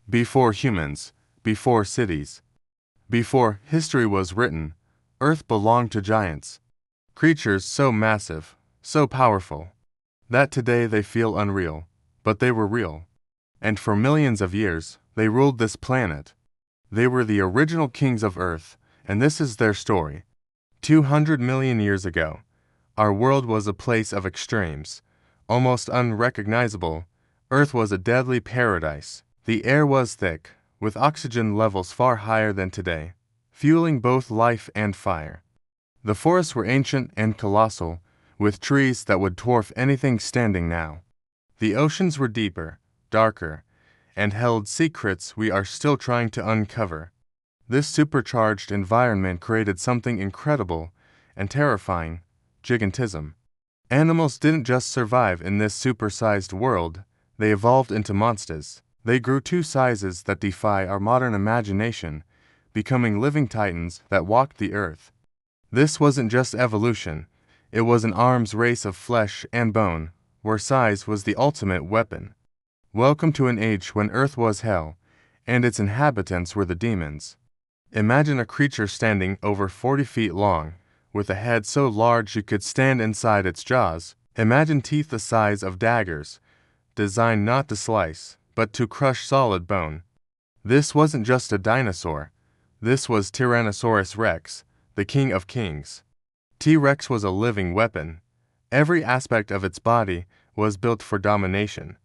Before humans, before cities, before history was written, Earth belonged to giants. Creatures so massive, so powerful, that today they feel unreal, but they were real. And for millions of years, they ruled this planet. They were the original kings of Earth, and this is their story. 200 million years ago, our world was a place of extremes, almost unrecognizable. Earth was a deadly paradise. The air was thick, with oxygen levels far higher than today, fueling both life and fire. The forests were ancient and colossal, with trees that would dwarf anything standing now. The oceans were deeper, darker, and held secrets we are still trying to uncover. This supercharged environment created something incredible and terrifying: gigantism. Animals didn't just survive in this supersized world, they evolved into monsters. They grew to sizes that defy our modern imagination, becoming living titans that walked the earth. This wasn't just evolution, it was an arms race of flesh and bone, where size was the ultimate weapon. Welcome to an age when Earth was hell, and its inhabitants were the demons. Imagine a creature standing over 40 feet long, with a head so large you could stand inside its jaws. Imagine teeth the size of daggers, designed not to slice, but to crush solid bone. This wasn't just a dinosaur. This was Tyrannosaurus Rex, the king of kings. T-Rex was a living weapon. Every aspect of its body was built for domination.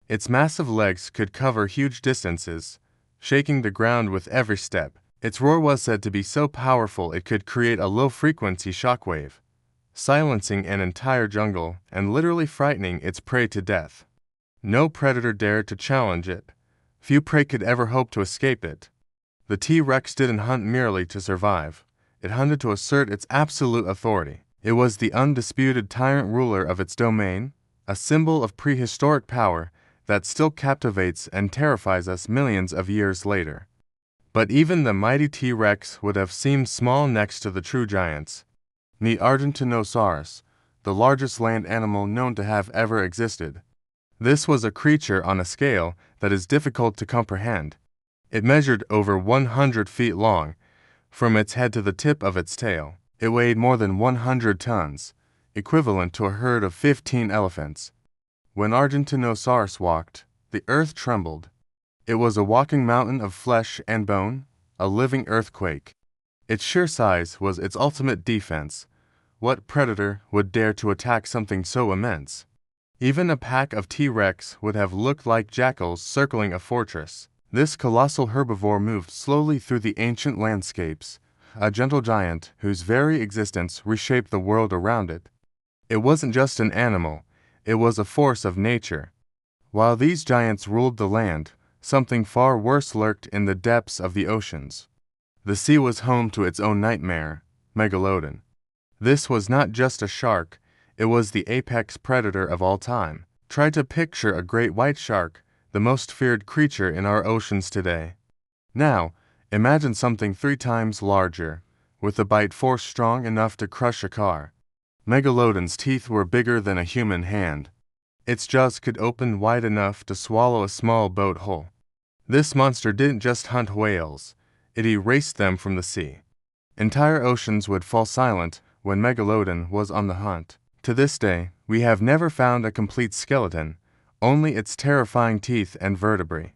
Its massive legs could cover huge distances, shaking the ground with every step. Its roar was said to be so powerful it could create a low-frequency shockwave, silencing an entire jungle and literally frightening its prey to death. No predator dared to challenge it. Few prey could ever hope to escape it. The T-Rex didn't hunt merely to survive. It hunted to assert its absolute authority. It was the undisputed tyrant ruler of its domain, a symbol of prehistoric power that still captivates and terrifies us millions of years later. But even the mighty T-Rex would have seemed small next to the true giants. Meet Argentinosaurus, the largest land animal known to have ever existed. This was a creature on a scale that is difficult to comprehend. It measured over 100 feet long, from its head to the tip of its tail. It weighed more than 100 tons, equivalent to a herd of 15 elephants. When Argentinosaurus walked, the earth trembled. It was a walking mountain of flesh and bone, a living earthquake. Its sheer size was its ultimate defense. What predator would dare to attack something so immense? Even a pack of T-Rex would have looked like jackals circling a fortress. This colossal herbivore moved slowly through the ancient landscapes, a gentle giant whose very existence reshaped the world around it. It wasn't just an animal, it was a force of nature. While these giants ruled the land, something far worse lurked in the depths of the oceans. The sea was home to its own nightmare, Megalodon. This was not just a shark, it was the apex predator of all time. Try to picture a great white shark, the most feared creature in our oceans today. Now, imagine something 3 times larger, with a bite force strong enough to crush a car. Megalodon's teeth were bigger than a human hand. Its jaws could open wide enough to swallow a small boat whole. This monster didn't just hunt whales, it erased them from the sea. Entire oceans would fall silent when Megalodon was on the hunt. To this day, we have never found a complete skeleton, only its terrifying teeth and vertebrae.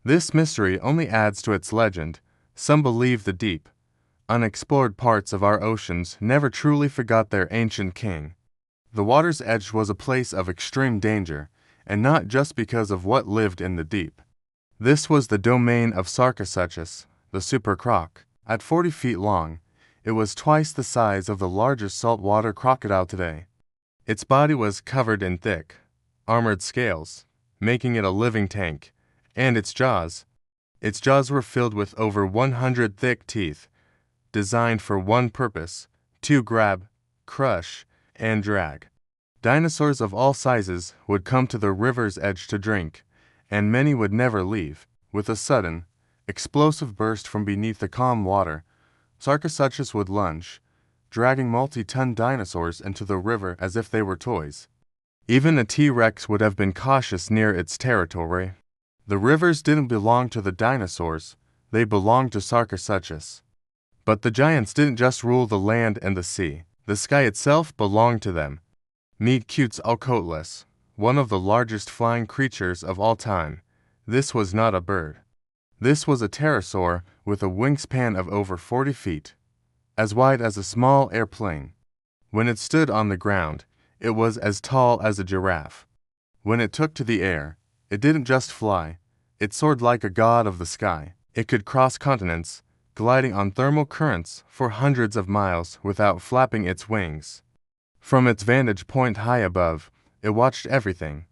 This mystery only adds to its legend. Some believe the deep, unexplored parts of our oceans never truly forgot their ancient king. The water's edge was a place of extreme danger, and not just because of what lived in the deep. This was the domain of Sarcosuchus, the super croc. At 40 feet long, it was twice the size of the largest saltwater crocodile today. Its body was covered in thick, armored scales, making it a living tank, and its jaws were filled with over 100 thick teeth, designed for one purpose: to grab, crush, and drag. Dinosaurs of all sizes would come to the river's edge to drink, and many would never leave. With a sudden, explosive burst from beneath the calm water, Sarcosuchus would lunge, dragging multi-ton dinosaurs into the river as if they were toys. Even a T-Rex would have been cautious near its territory. The rivers didn't belong to the dinosaurs, they belonged to Sarcosuchus. But the giants didn't just rule the land and the sea, the sky itself belonged to them. Meet Quetzalcoatlus, one of the largest flying creatures of all time. This was not a bird. This was a pterosaur with a wingspan of over 40 feet, as wide as a small airplane. When it stood on the ground, it was as tall as a giraffe. When it took to the air, it didn't just fly, it soared like a god of the sky. It could cross continents, gliding on thermal currents for hundreds of miles without flapping its wings. From its vantage point high above, it watched everything.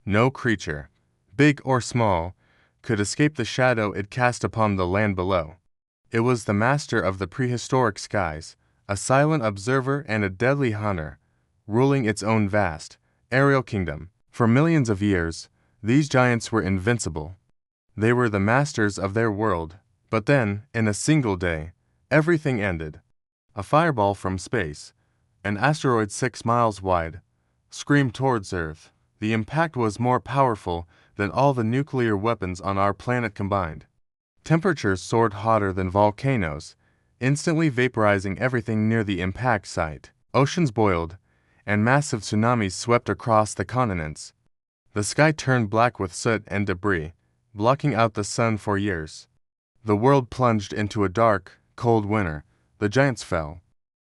No creature, big or small, could escape the shadow it cast upon the land below. It was the master of the prehistoric skies, a silent observer and a deadly hunter, ruling its own vast, aerial kingdom. For millions of years, these giants were invincible. They were the masters of their world, but then, in a single day, everything ended. A fireball from space, an asteroid 6 miles wide, screamed towards Earth. The impact was more powerful than all the nuclear weapons on our planet combined. Temperatures soared hotter than volcanoes, instantly vaporizing everything near the impact site. Oceans boiled, and massive tsunamis swept across the continents. The sky turned black with soot and debris, blocking out the sun for years. The world plunged into a dark, cold winter. The giants fell.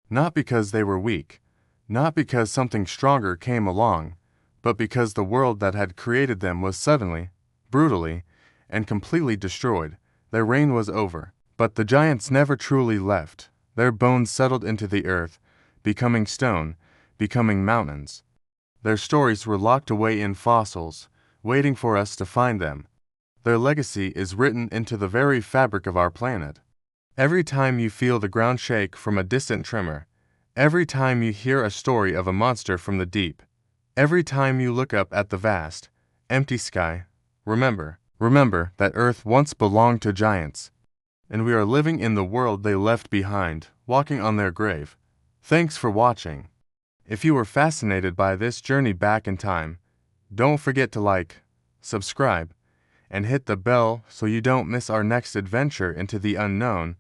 Not because they were weak, not because something stronger came along, but because the world that had created them was suddenly, brutally, and completely destroyed. Their reign was over. But the giants never truly left. Their bones settled into the earth, becoming stone, becoming mountains. Their stories were locked away in fossils, waiting for us to find them. Their legacy is written into the very fabric of our planet. Every time you feel the ground shake from a distant tremor, every time you hear a story of a monster from the deep, every time you look up at the vast, empty sky, remember that Earth once belonged to giants, and we are living in the world they left behind, walking on their grave. Thanks for watching. If you were fascinated by this journey back in time, don't forget to like, subscribe, and hit the bell so you don't miss our next adventure into the unknown.